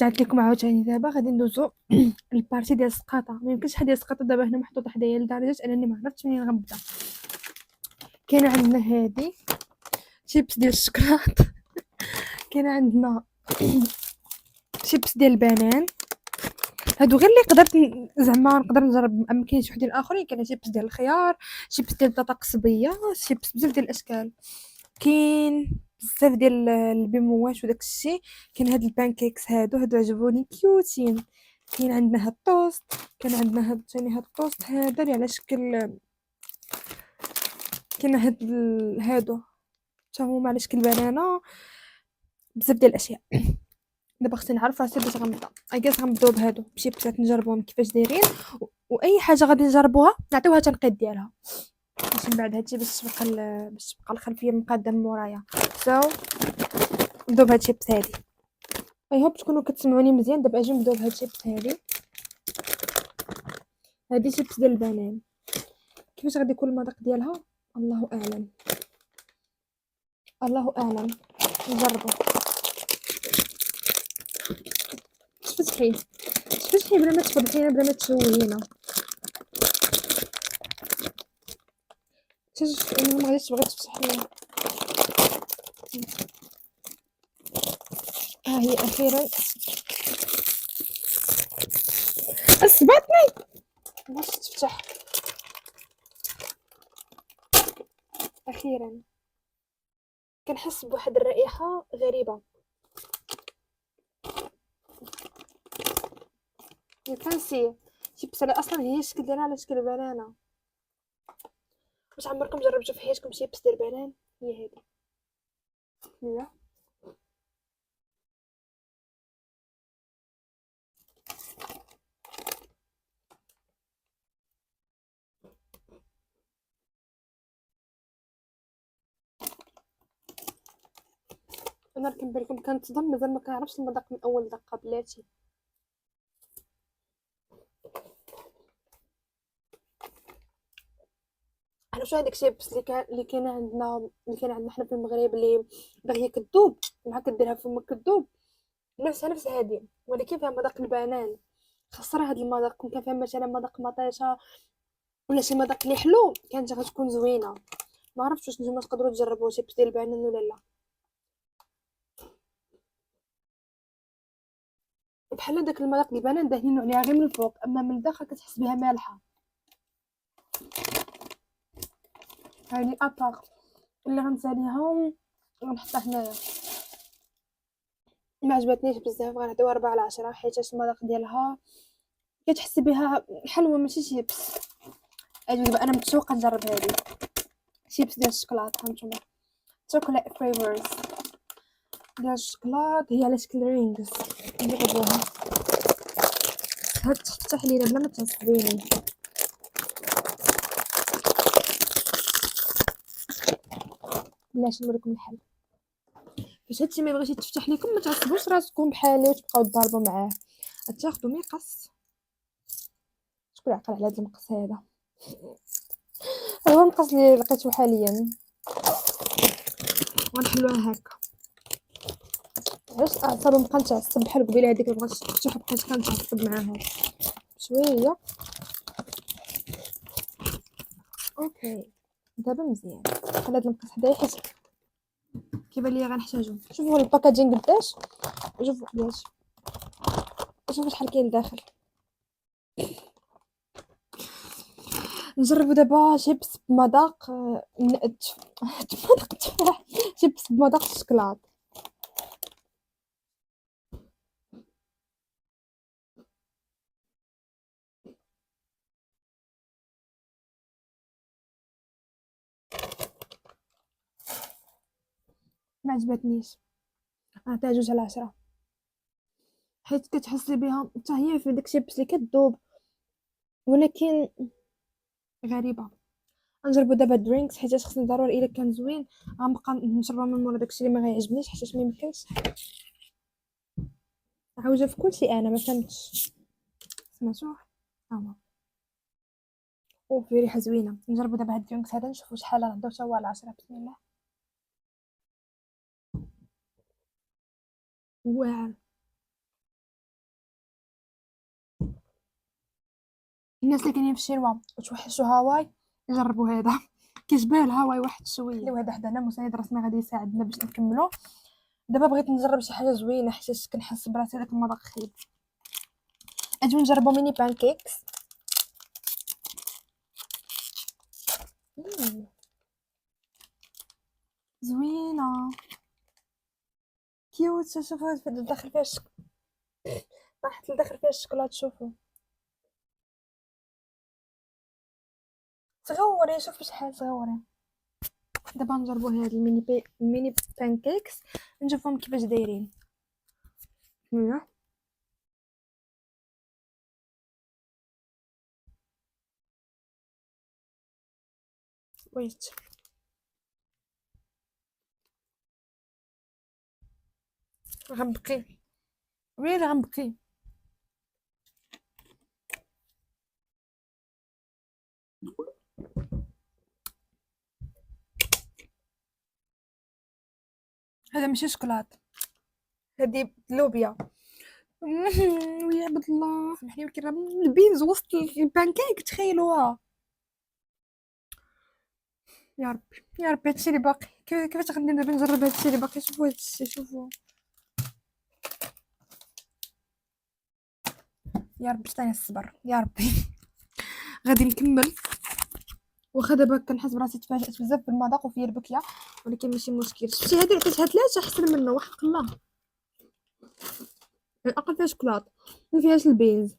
رجعت لكم عاوتاني. دابا غادي ندوزو البارتي ديال السقاطه. ما يمكنش هاد السقاطه دابا هنا محطوطه حدايا لدرجه انني ما عرفتش منين غنبدا. كاين عندنا هادي شيبس ديال الشكلاط كاين عندنا شيبس ديال البنان. هادو غير اللي قدرت زعما نقدر نجرب، اما كاين شي وحدين اخرين. كاين شيبس ديال الخيار، شيبس ديال البطاطا قصبيه، شيبس بزاف ديال الاشكال. كاين بزاف ديال البيموات وداك الشيء. كاين هاد البانكيكس هادو عجبوني كيوتين. كاين عندنا هاد الطوست، كاين عندنا هاد ثاني هاد الطوست هذا اللي على شكل. كاين هادو حتى هما على شكل بنانه. بزاف ديال الاشياء. دابا خصني نعرف راسي باش غنبدا. اكياس غنبداو بهادو بشيبسات نجربوهم كيفاش دايرين، واي حاجه غادي نجربوها نعطيوها تنقيد ديالها باش من بعد هادشي باش تبقى الخلفيه مقاده من مورايا. نبداو بهاد الشيبس هادي. اي هوب تكونوا كتسمعوني مزيان. دابا اجي نبداو بهاد الشيبس هادي شيبس ديال البنان. كيفاش غادي يكون المذاق ديالها الله اعلم، الله اعلم. نجربوا. تفتحي بلا ما تفضحينا، بلا ما تشوهينا. انا ما غاديش تبغي تفتح لي. ها هي اخيرا. اصبعتني باش تفتح اخيرا. كنحس بواحد الرائحه غريبه. فانسي شيبس اصلا هي الشكل ديالها على شكل بنانه. واش عمركم جربتوا في حياتكم شيبس ديال البنان؟ هي هذه. لا انا كنبان لكم كنتصدم، مازال ما كنعرفش المذاق من اول دقه بلاتي. انا شو هذاك الشيبس اللي كان عندنا حنا في المغرب، اللي دغيا كدوب مع كديرها في فمك كدوب. نفس هذه، ولكن فيها مذاق البنان. خسر هاد المذاق. كون كان فيها مثلا مذاق مطيشه ولا شي مذاق اللي حلو كانت غتكون زوينه. ما عرفتش واش نتوما تقدروا تجربوا شيبس ديال البنان ولا لا. بحال داك المذاق ديال البنان داهنينو عليها غير من الفوق، اما من الداخل كتحس بها مالحه. هذه اباغ اللي غنساليها غنحطها هنايا. ما عجبتنيش بزاف، غنعطيوها 4/10 حيت المذاق ديالها كتحس بها حلوه ماشي شيبس. اجي دابا انا متشوقه نجرب هذه شيبس ديال الشوكولاته. هانتوما شوكولاته فليفرز ديال الشوكولاط، هي على شكل رينجز. نجربوها. هاد تفتح لينا بلا ما تعصبيني. بلاش نوريكم الحل. فاش هادشي ما يبغيش يتفتح لكم ما تعصبوش راسكم بحالي وتبقاو تضاربوا معاه. تاخذوا مقص. شكون عقل على هذا المقص هذا؟ هو المقص اللي لقيته حاليا. غنحلوها هكا. علاش اعصابو بقى نتعصب بحال قبيله هذيك اللي بغات تفتح بقيت كنتعصب معاها شويه. اوكي دابا مزيان. خلي هاد المقص حدايا حيت كيبان ليا غنحتاجو. شوفوا الباكاجين قداش. شوفوا قداش. شوفوا شحال كاين لداخل. نجربوا دابا شيبس بمذاق مذاق التفاح. شيبس بمذاق الشكلاط. ما عجبتنيش. عطيها 2/10 حيت كتحسي بها حتى هي في داك الشيبس اللي كتذوب، ولكن غريبه. نجربوا دابا درينكس حيت خصني ضروري الا كان زوين غنبقى نشربها من مورا داكشي اللي ما غيعجبنيش حيت ما يمكنش. عاوجه في كلشي انا ما فهمتش. سمعتوه ها هو في ريحه زوينه. نجربوا دابا هاد الدرينكس هذا نشوفوا شحال غنعطيو حتى هو على 10. بسم الله. واعر. الناس اللي كاينين في الشينوا وتوحشوا هاواي يجربوا هذا. كيشبه الهاواي واحد شويه. خليو هذا حدانا مساعد رسمي غادي يساعدنا باش نكملوا. دابا بغيت نجرب شي حاجه زوينه حيت كنحس براسي داك المذاق خايب. اجيو نجربوا ميني بانكيكس. زوينه كيوت. شوفوا داخل فيها طاحت لداخل فيها الشوكولاته. شوفوا صغوري. شوف شحال صغوري. دابا نجربوا هاد الميني بانكيكس نشوفهم كيفاش دايرين. ويت غنبكي. ويلي غنبكي. هذا ماشي شوكولات، هذه لوبيا. ويا عبد الله سمحلي ولكن راه البينز وسط البانكيك تخيلوها. يا ربي يا ربي هادشي اللي باقي. كيفاش غندير دابا نجرب هادشي اللي باقي. شوفوا هادشي شوفوا. يا ربي عطيني الصبر يا ربي. غادي نكمل. واخا دابا كنحس براسي تفاجأت بزاف بالمذاق وفيا البكيه، ولكن ماشي مشكل. شفتي هادي عطيتها 3 احسن منه وحق الله. الاقل فيها شوكولات ما فيهاش البينز.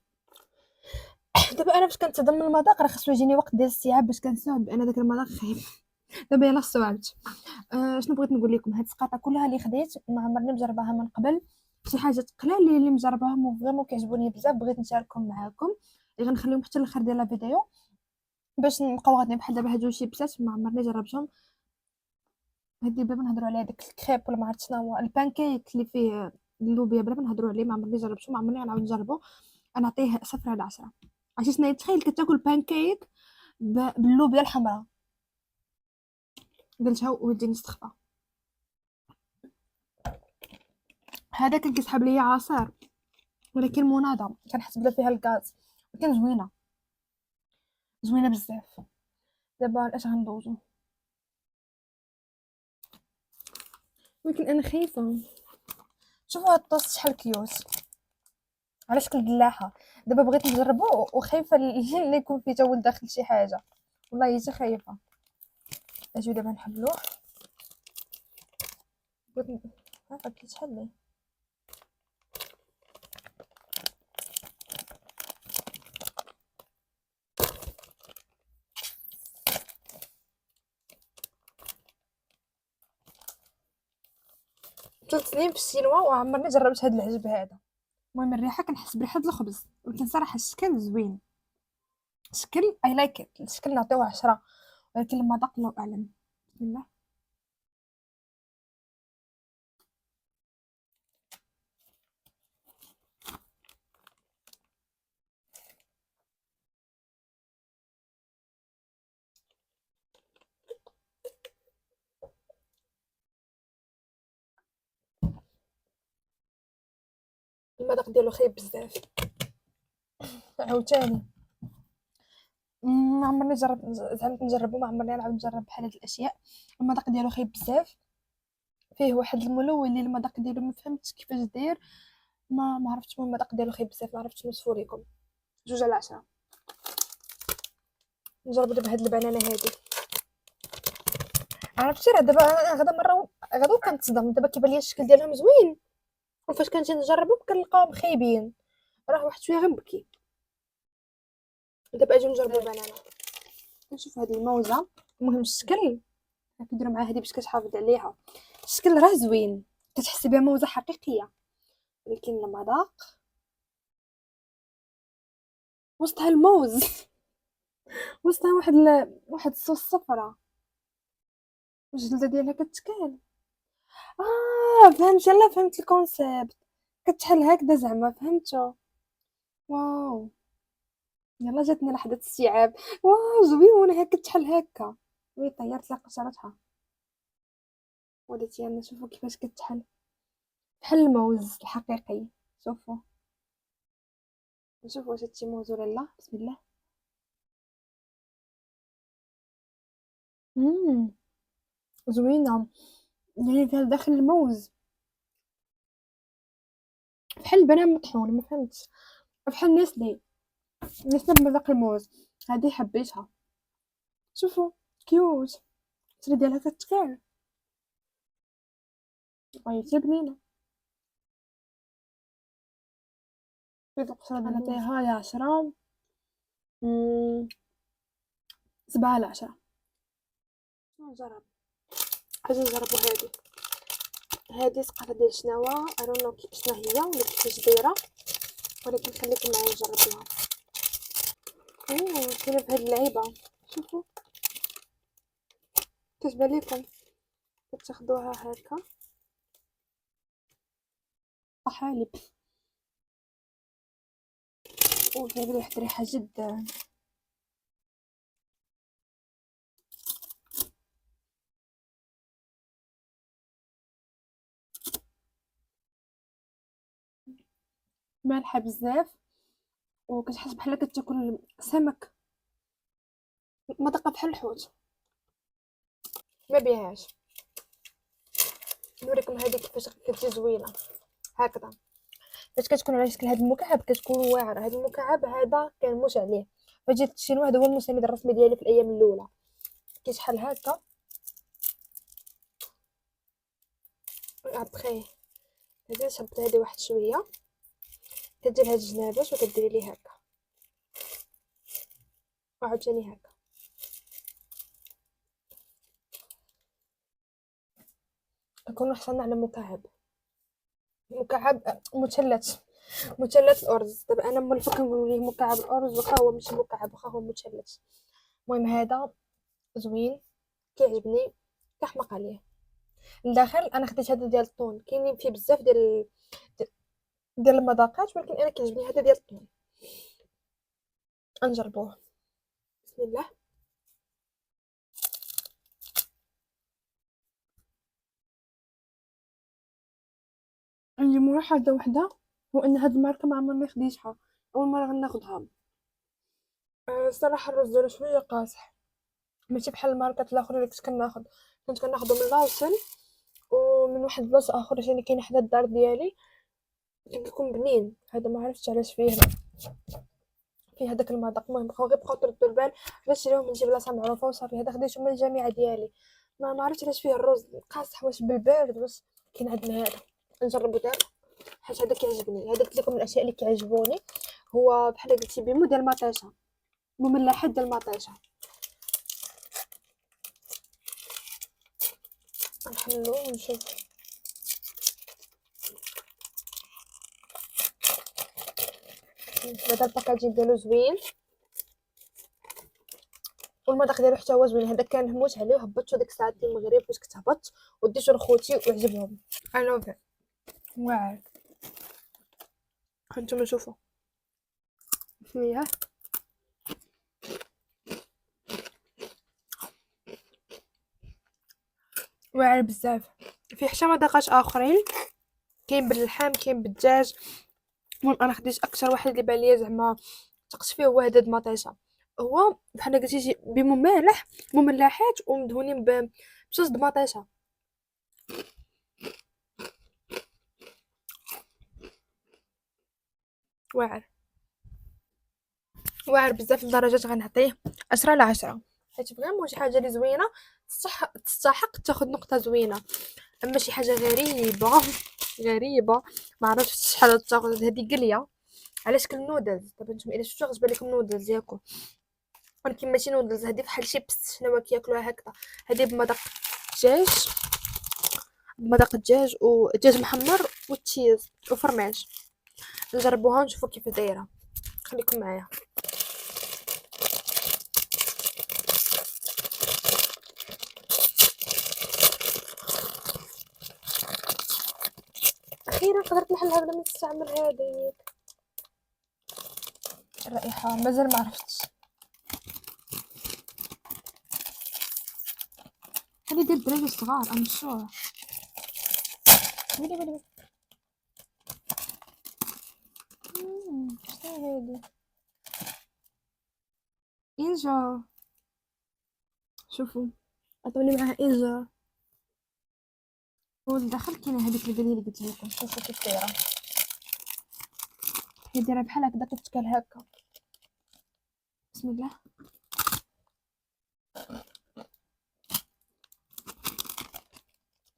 دابا انا فاش كنتظن المذاق راه خصو يجيني وقت ديال الاستيعاب باش كنستوعب بان داك المذاق خايب. دابا يلاه استوعبت. شنو بغيت نقول لكم، هاد السقاطه كلها اللي خديت ما عمرني مجرباها من قبل. شي حاجات قلال اللي مجرباهم وفريمون كيعجبوني بزاف بغيت نشاركهم معاكم. اللي غنخليهم حتى الاخر ديال الفيديو باش نبقاو غاديين بحال دابا هادو شيبسات ما عمرني جربتهم. هادي بلا نهضروا على داك الكريب ولا ما عرفت شنو هو البانكيك اللي فيه اللوبيا بلا نهضروا عليه ما عمرني جربته ما عمرني غنعاود نجربه. انا نعطيه 0/10. عرفتي شنو تخيل كتاكل بانكيك باللوبيا الحمراء. قلتها وديني استخفى. هذا كان كيسحب ليا عصير ولكن مناضه كنحس بلا فيها الغاز ولكن زوينه زوينه بزاف. دابا اش غندوزو ولكن انا خايفه. شوفوا هاد الطوست شحال كيوت على شكل دلاحه. دابا بغيت نجربو وخايفه اللي يكون فيه تا ولد داخل شي حاجه. والله حتى خايفه. اجيو دابا نحبلوه. بغيت عارفه شحال ليه. ثلاث سنين في الشينوا وعمرني جربت هاد العجب هذا. المهم الريحه كنحس بريحه الخبز ولكن صراحه الشكل زوين. الشكل اي لايك ات. الشكل نعطيوه 10 ولكن المذاق الله اعلم. بسم الله. المذاق ديالو خايب بزاف. عاوتاني ما عمرني زعما نجربو ما عمرني نعاود نجرب بحال هاد الاشياء. المذاق ديالو خايب بزاف. فيه واحد الملون اللي المذاق ديالو ما فهمتش كيفاش داير. ما عرفتش المذاق ديالو خايب بزاف. ما عرفتش نوصفو ليكم. 2/10. نجربو دابا هاد البنانه هادي. عرفتي راه دابا غدا مره غدا كنتصدم دابا كيبان لي الشكل ديالهم زوين وفاش كنجي نجربهم كنلقاهم خايبين. راه واحد شويه غنبكي. دابا اجي نجربو البنانه. نشوف هذه الموزه. المهم الشكل كيديروا معاها هذه باش كتحافظ عليها. الشكل راه زوين كتحسي بها موزه حقيقيه ولكن المذاق وسطها الموز. وسطها واحد الصوص صفرة والجلده ديالها كتكال. فهمت. يلا فهمت الكونسيبت. كتشحال هكذا زعما فهمتو. واو يلا جاتني لحظه استيعاب. واو زويونه هكا كتشحال هكا. وي طيرت لها قشرتها. وليتي انا شوفوا كيفاش كتحل بحال الموز الحقيقي. شوفوا نشوف واش هادشي موز ولا لا. بسم الله. امم زوينه، يعني فيها داخل الموز، بحال البنان مطحون، ما فهمتش، بحال نسلي بمذاق الموز. هذه حبيتها. شوفوا كيوت، الشري ديالها كتكال، حتى بنينه. في القشره ديال نعطيها لي 10، 7/10. نجرب، اجي نجربو هادي سقطه ديال شناوا، ارونو شنو هي ولا كيفاش دايره، ولكن خليكم معايا نجربوها. كاينه بهاد اللعيبه، شوفوا كتبان لكم، كتاخدوها هكا حالب، وجايب واحد الريحه جدا. مالحه بزاف، وكتحس بحال كتاكل سمك، مذاقها بحال الحوت. ما بيهاش، نوريكم هذه كيفاش كتجي زوينه هكذا. فاش كتكون على شكل هذا المكعب كتكون واعره. هذا المكعب هذا كنموت عليه، فجيت الشينوا هذا هو المسند الرسمي ديالي في الايام الاولى. كيشحال هكا ابخي، هذه شبت هذه واحد شويه، كدير هاد الجنابات وكديري ليه هكا، وعاوتاني هكا. كنكونوا حصلنا على مكعب مثلث الارز. دابا انا من الفوق كنقول ليه مكعب الارز، واخا هو ماشي مكعب، واخا هو مثلث. المهم هذا زوين، كيعجبني، كنحماق عليه. لداخل انا خديت هذا ديال الطون، كاينين فيه بزاف ديال المذاقات، ولكن انا كيعجبني هذا ديال الطون. نجربوه، بسم الله. عندي ملاحظه وحده، هو ان هاد الماركه ما عمرني خديتها، اول مره غناخدها. الصراحه الرز ديالو شويه قاصح، ماشي بحال الماركات الاخرين اللي كنت كناخدو من لاوسن ومن واحد البلاصه اخر اللي كاين حدا الدار ديالي، كان كيكون بنين. هذا ما عرفتش علاش فيه هذاك المذاق. المهم بقاو غير بقاو تردوا البال باش نشريوه من شي بلاصه معروفه وصافي. هذا خديته من الجامعه ديالي، ما عرفتش علاش فيه الرز قاصح، واش بالبارد واش. كاين عندنا هذا، نجربو دابا حيت هذا كيعجبني. هذا قلت لكم من الاشياء اللي كيعجبوني، هو بحال قلتي بيمو ديال المطيشه، مملحات ديال المطيشه. نحلو ونشوف. هذا الباكاجين ديالو زوين، والمذاق ديالو حتى هو زوين. هذا كان هموت عليه وهبطتو ديك الساعه ديال المغرب فاش كنت هبطت، وديتو لخوتي وعجبهم. الوفي واعر، هانتوما شوفوا فيها واعر بزاف. فيه حتى مذاقات اخرين، كاين باللحم كاين بالدجاج. المهم انا خديت اكثر واحد اللي بان ليا زعما ثقت فيه هو هذا المطيشه. هو بحال قلتي مملحات ومدهونين بصوص د مطيشه. واعر واعر بزاف، لدرجه غنعطيه 10/10، حيت فريمون شي حاجه اللي زوينه تستحق تاخذ نقطه زوينه. اما شي حاجه غريبه ما عرفتش شحال تاخذ. هذه قليه على شكل نودلز. دابا نتوما الا شفتو غتبان لكم نودلز ياكل، ولكن ماشي نودلز. هذه بحال شيبس شنو كياكلوها هكذا. هذه بمذاق الدجاج ودجاج محمر وتشيز وفرماج. نجربوها ونشوفوا كيف دايره، خليكم معايا. اخيرا قدرت نحلها بلا ما نستعمل هذه الرائحه. مازال ما عرفتش. هذه ديال الدراري الصغار ام شور. ويلي شنو هذه؟ انجا شوفوا عطوني معاه انذار. ولداخل كاينه هذيك البنيه اللي قلت لكم، شوفوا كيف دايره، هي دايره بحال هكذا كتكال هكا. بسم الله.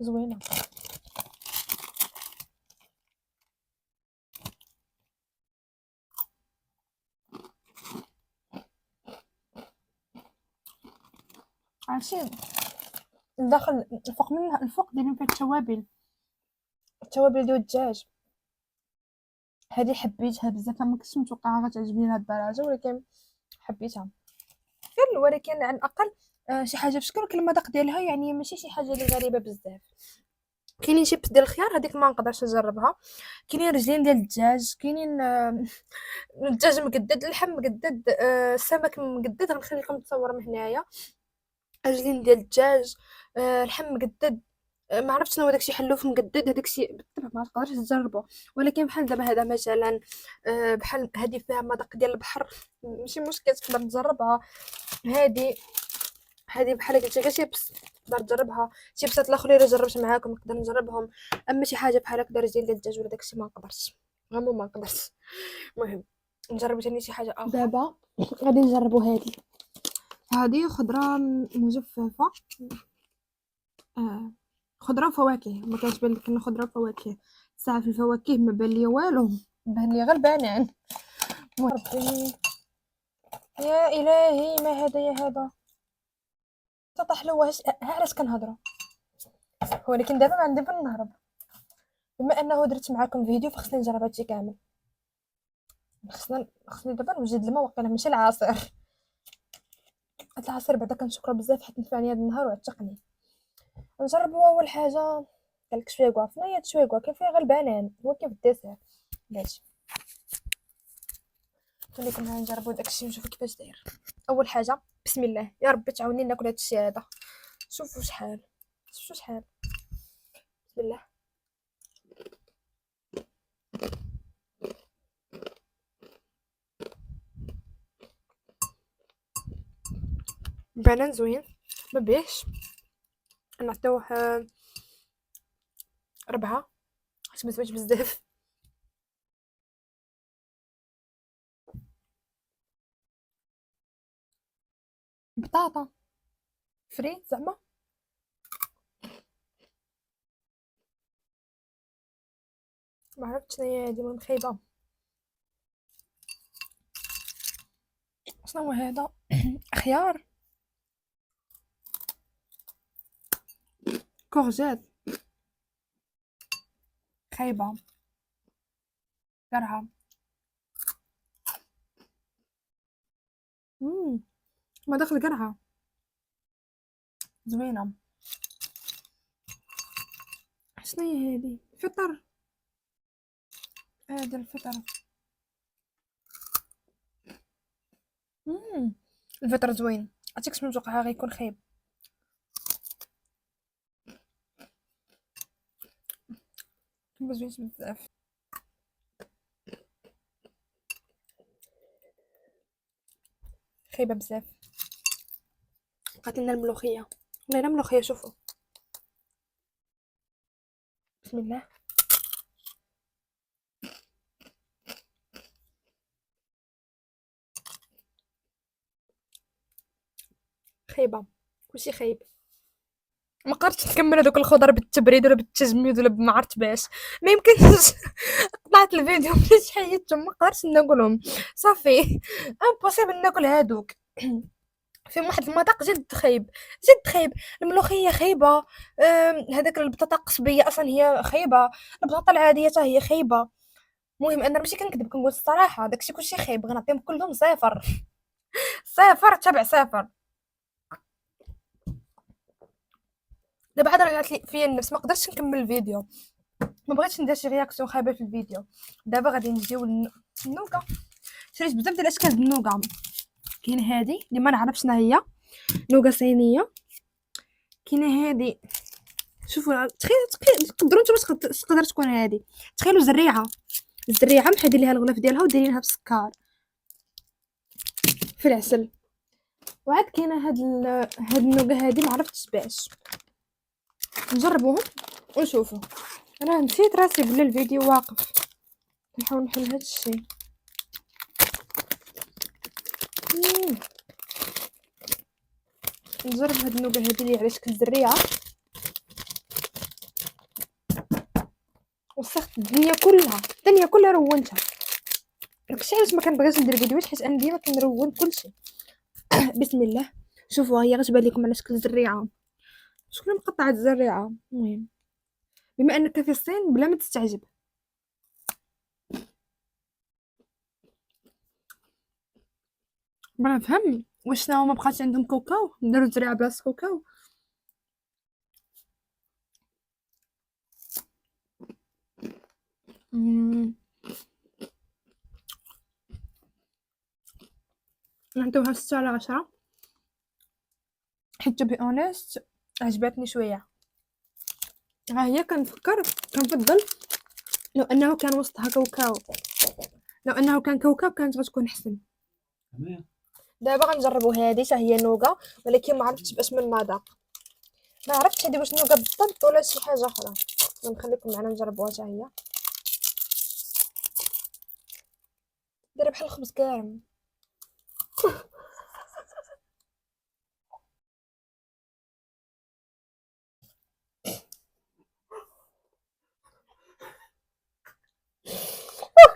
زوينه. عرفتي الداخل الفوق منها، الفوق دايرين فيها التوابل ديال الدجاج. هذه حبيتها بزاف، ما كنتش متوقعه غتعجبني لهاد الدرجه، ولكن حبيتها. ولكن على الاقل شي حاجه في شكل المذاق ديالها، يعني ماشي شي حاجه اللي غريبه بزاف. كاينين شيبس ديال الخيار، هذيك ما نقدرش نجربها. كاينين رجلين ديال الدجاج، كاينين الدجاج مقدد، اللحم مقدد، السمك مقدد. غنخلي لكم تصور من هنايا. رجلين ديال الدجاج، اللحم مقدد. ما عرفتش شنو هو داكشي، حلوف مقدد. هذاك الشيء بالطبع ما تقدرش تجربه، ولكن بحال دابا هذا مثلا بحال هذه فيها مذاق ديال البحر، ماشي مشكل تقدر تجربها. هذه بحال قلت لك شيبس تقدر تجربها. شيبسات الاخرين اللي جربت معاكم نقدر نجربهم، اما شي حاجه بحال هكا رجلين ديال الدجاج ولا داكشي ما نقدرش، غير ما نقدرش. المهم نجرب ثاني شي حاجه اخرى. دابا غادي نجربوا هذه خضره مجففه، خضره وفواكه. ما كانش بان لك خضره وفواكه، ساعه في الفواكه ما بان لي والو، بان لي غير بنان. ربي يا الهي، ما هذا يا هذا طاح له. واش علاش كنهضروا؟ ولكن دابا ما عندي فين نهرب، بما انه درت معكم فيديو فخصني نجرب هادشي كامل. خصني دابا نوجد الماء واقيلا، ماشي العصير. هاد العصير بعدا كنشكرو بزاف حيت نفعني هاد النهار وعتقني. نجربوا اول حاجه قالك شويكوا فنيا، شويكوا كاين فيها غير البنان، هو كيف الديسير. ماشي خليكم معايا نجربوا داكشي ونشوفوا كيفاش داير. اول حاجه بسم الله، يا ربي تعاوني ناكل هادشي هذا. شوفوا شحال بسم الله. بنان زوين، ما بيهش. نعطيوه 4 حيت مزوينش بزاف. بطاطا فريت زعما، ما عرفتش شناهي هادي، المهم خايبه. شنو هو هذا؟ خيار، كورجيت، خايبه، قرعه. ما داخل قرعه زوينه. شنو هي هادي؟ فطر، هذا الفطر. الفطر زوين، عرفتي كنت متوقعها غيكون خايب. ما زوينش بزاف. خايبه بزاف. بقات لنا الملوخيه، والله ملوخيه. شوفوا بسم الله. خايبه، كلشي خايب. ما قدرتش نكمل هذوك الخضر بالتبريد ولا بالتجميد ولا ما عرفت باش، ما يمكنش. قطعت الفيديو ملي حيدتهم، ما قدرتش ناكلهم صافي، امبوسيبل ناكل هادوك. فيهم واحد المذاق جد خايب، جد خايب. الملوخيه خايبه، هذاك البطاطا القصبيه اصلا هي خايبه، البطاطا العاديه حتى هي خايبه. المهم انا ماشي كنكذب، كنقول الصراحه داكشي كلشي خايب، غنعطيهم كلهم 0 0 تبع 0. دابا عاد رجعت لي فيا النفس، ما قدرتش نكمل الفيديو، ما بغيتش ندير شي رياكسيون خايبه في الفيديو. دابا غادي نجيو النوكا. شريت بزاف ديال الاشكال ديال النوكا. كاين هادي اللي ما نعرفش شنو هي، نوكا صينيه. كاينه هادي، شوفوا تقدروا نتوما تقدر تكون هادي. تخيلوا الزريعه محيدين ليها الغلاف ديالها ودايرينها بسكر في العسل. وعاد كاينه هاد النوغه هادي ما عرفتش باش نجربوهم ونشوفوا. انا نسيت راسي بلا الفيديو واقف، نحاول نحل هاد الشيء. نجرب هاد النوغه هادي اللي على شكل زريعه. وسخت الدنيا كلها رونتها. داكشي علاش ما كنبغيش ندير فيديوهات، حيت انا ديما كنرون كلشي. بسم الله. شوفوا هي غتبان لكم على شكل زريعه، شكون مقطعه الزريعه. المهم بما انك في الصين بلا ما تستعجب. ما نفهم واش شنو ما بقاش عندهم كاوكاو، نديرو زريعه بلاصه كاوكاو. نعطيوها 6/10 حيت to be honest عجبتني شويه. ها هي كنفضل لو انه كان وسطها كاوكاو، لو انه كان كاوكاو كانت غتكون احسن. دابا غنجربوا هذه حتى هي نوغا، ولكن ما عرفتش باش من مذاق. ما عرفتش هذه واش نوغا بالضبط ولا شي حاجه اخرى. نخليكم معنا نجربوها حتى هي. دايره بحال الخبز كارم.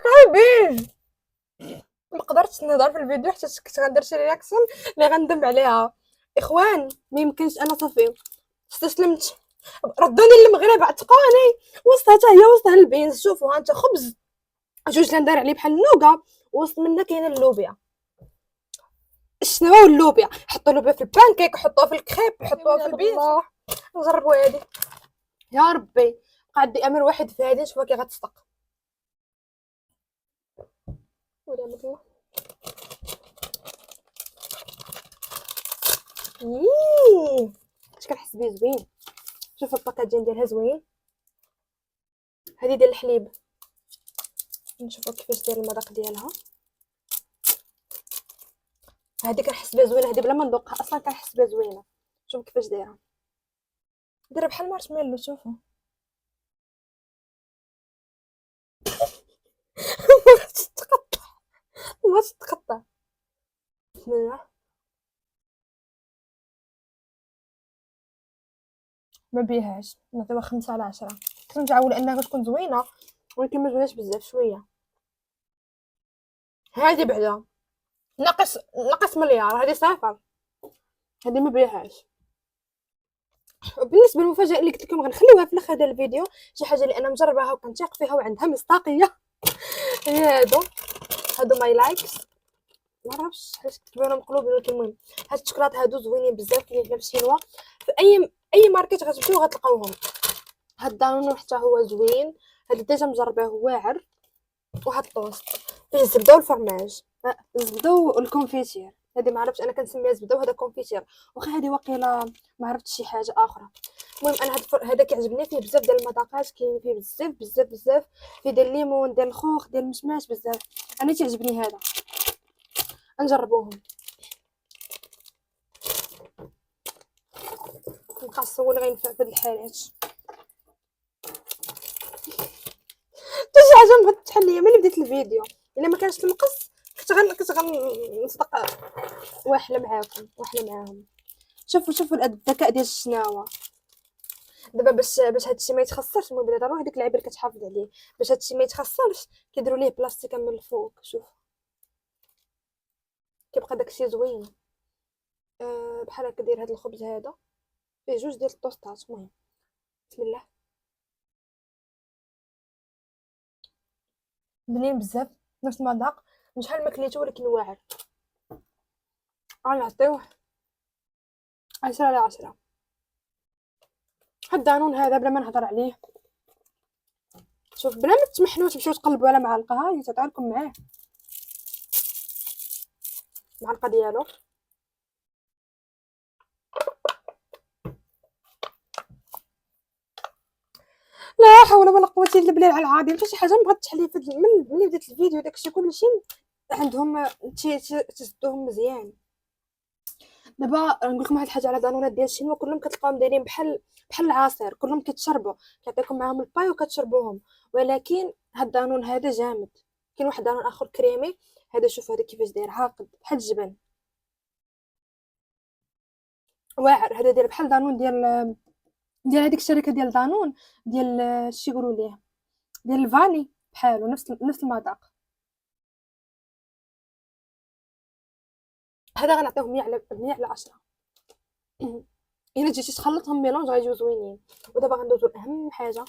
خايبين. ما قدرتش نهضر في الفيديو حتى كنت غندير شي رياكسيون اللي غندم عليها. اخوان ما يمكنش، انا صافي استسلمت. ردوني للمغرب، عتقوني. وسطها حتى هي وسطها البينز. شوفوا ها انت خبز جوج اللي ندار عليه بحال النوغا، وسط منها كاينه اللوبيا. شنو هو اللوبيا؟ حطوا اللوبيا في البانكيك، حطوها في الكريب، حطوها في البيض. نجربوا هذه يا ربي. بقى عندي امل واحد في هذه، نشوفها كي غتصدق. ولا الله. اش كنحس بيه زوين. شوف الباكاجين ديالها زوين. هذه ديال الحليب، نشوفوا كيفاش داير المذاق ديالها. هذه كنحس بها زوينه، هذه بلا ما نذوقها اصلا كنحس بها زوينه. شوف كيفاش دايره، دايره بحال مارشميلو. شوفوا ما تتقطع. بسم الله. ما بيهاش، نعطيوها 5/10. كنت متعوله انها غتكون زوينه ولكن ما زويناش بزاف، شويه. هذه بعدا ناقص مليار. هذه صفر، هذه ما بيهاش. بالنسبه للمفاجاه اللي قلت لكم غنخليوها في الاخر ديال الفيديو، شي حاجه اللي انا مجرباها وكنثيق فيها وعندها مصداقيه. هي هادو ماي لايكس. ما عرفتش علاش كتبانو مقلوبين، ولكن المهم هاد الشوكولات هادو زوينين بزاف. كاينين في الشينوا، في اي ماركت غتمشيو غتلقاوهم. هاد الدانون حتى هو زوين. هاد ديجا مجرباه واعر. وهاد الطوست فيه الزبده والفرماج، الزبده والكونفيتير. هذه ما عرفتش، انا كنسميها زبده وهذا كونفيتير، واخا هذه واقيلا ما عرفتش شي حاجه اخرى. المهم انا هذا كيعجبني، فيه بزاف ديال المذاقات، كاين فيه بزاف بزاف بزاف. فيه ديال الليمون، ديال الخوخ، ديال المشماش، بزاف. انا تعجبني هذا، نجربوهم. نقص هو اللي غينفع في هاد الحالات. حتى شي حاجه بغات تحل ليا ملي بديت الفيديو. الا ما كانش المقص كنت غنصدق واحله معاهم. شوفوا الذكاء ديال الشناوه. دابا باش هادشي ما يتخسرش، المهم بلا ضروري هذيك اللعيبه اللي كتحافظ عليه، باش هادشي ما يتخسرش كيديروا ليه بلاستيكه من الفوق. شوف كيبقى داكشي زوين. بحال هكا داير هاد الخبز هذا فيه جوج ديال الطوستات. المهم بسم الله. بنين بزاف، نفس المذاق، مش بحال ما كليته ولكن واعر. غنعطيوه 10/10. هاد الدانون هذا بلا ما نهضر عليه. شوف بلا ما تمحنوا تمشيو تقلبوا على معلقه، ها هي تعطيها لكم معاه المعلقه ديالو. لا حول ولا قوه الا بالله العلي العظيم. حتى شي حاجه بغات تحلي في ملي بديت الفيديو داكشي كلشي عندهم تسدوهم مزيان. دابا نقول لكم واحد الحاجه على دانونات ديال الشينوا، كلهم كتلقاهم دايرين بحال العصير، كلهم كيتشربوا، كيعطيكم معاهم الباي وكتشربوهم. ولكن هاد دانون هذا جامد. كاين واحد دانون اخر كريمي، هذا شوف هذا كيفاش داير عاقد بحال الجبن، واعر. هذا داير بحال دانون ديال هذيك الشركه ديال دانون، ديال شي يقولوا ليه، ديال الفاني، بحالو نفس المذاق. هذا غنعطيهم 100 على 100 على 10. الا جيتي تخلطهم ميلونج غيجيو زوينين. ودابا غندوزو لاهم حاجه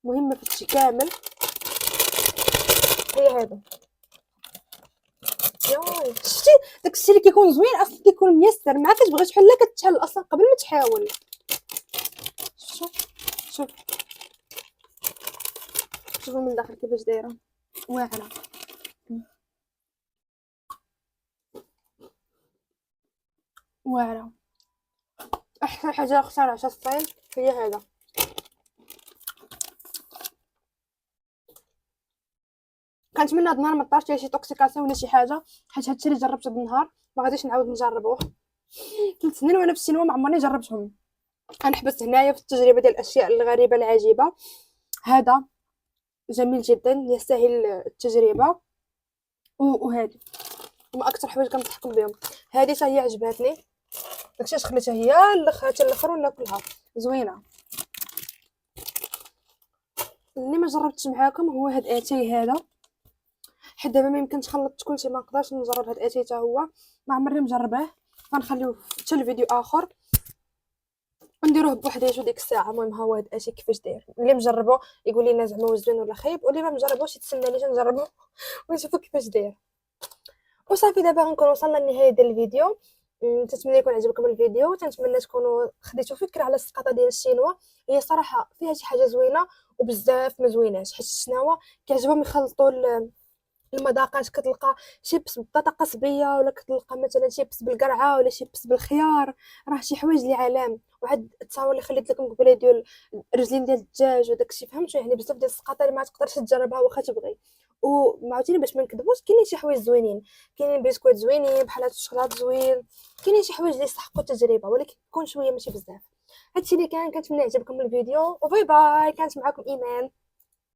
مهمه في الشي كامل، هي هذا. ياي شتي داك الشيء اللي كيكون زوين اصلا كيكون ميسر، ما كتبغي تحل لا كتحل اصلا قبل ما تحاول. شوف شوف شوفوا من الداخل كيفاش دايره، واعره. واعره. احسن حاجه اخترعها الصين هي هذا. كنتمنى هاد النهار ما طارش ليا شي توكسيكاسيون ولا شي حاجه، حيت هادشي اللي جربته هاد النهار ما غاديش نعاود نجربوه. 3 سنين وانا في السينما ما عمرني جربتهم. انا حبست هنايا في التجربه ديال الاشياء الغريبه العجيبه. هذا جميل جدا يستاهل التجربه. وهذه هما اكثر حوايج كنضحكم بهم. هذه حتى هي عجباتني، داكشي علاش خليتها هي حتى الاخر وناكلها زوينه. اللي ما جربتش معاكم هو هاد اتاي هذا، حيت دابا ما يمكنش خلطت كلشي، ما نقدرش نجرب هاد اتاي حتى هو، ما عمرني مجرباه. غنخليوه حتى الفيديو اخر ونديروه بوحديتو ديك الساعه. المهم ها هو هاد اتاي كيفاش داير، اللي مجربو يقول لنا زعما واش زوين ولا خايب، واللي ما مجربوش يتسنى لي نجربو ونشوفو كيفاش داير. وصافي دابا غنكون وصلنا لنهايه ديال الفيديو. تنتمنى يكون عجبكم الفيديو، تنتمنى تكونوا خديتوا فكره على السقطه ديال الشينوا. هي صراحه فيها شي حاجه زوينه وبزاف ما زويناش، حيت الشناوه كيعجبهم يخلطوا المذاقات. كتلقى شيبس بطاطا قصبيه، ولا كتلقى مثلا شيبس بالقرعه، ولا شيبس بالخيار. راه شي حوايج اللي عالم. وعاد التصاور اللي خليت لكم قبيله ديال رجلين ديال الدجاج وداكشي، فهمتوا؟ يعني بزاف ديال السقاطه اللي ما تقدرش تجربها واخا تبغي. وعاوتاني باش ما نكذبوش كاينين شي حوايج زوينين، كاينين بسكويت زوينين بحال هاد الشوكولات زوين، كاينين شي حوايج اللي يستحقوا التجربه، ولكن كون شويه ماشي بزاف. هادشي اللي كان، كنتمنى يعجبكم الفيديو، وباي باي. كانت معكم ايمان.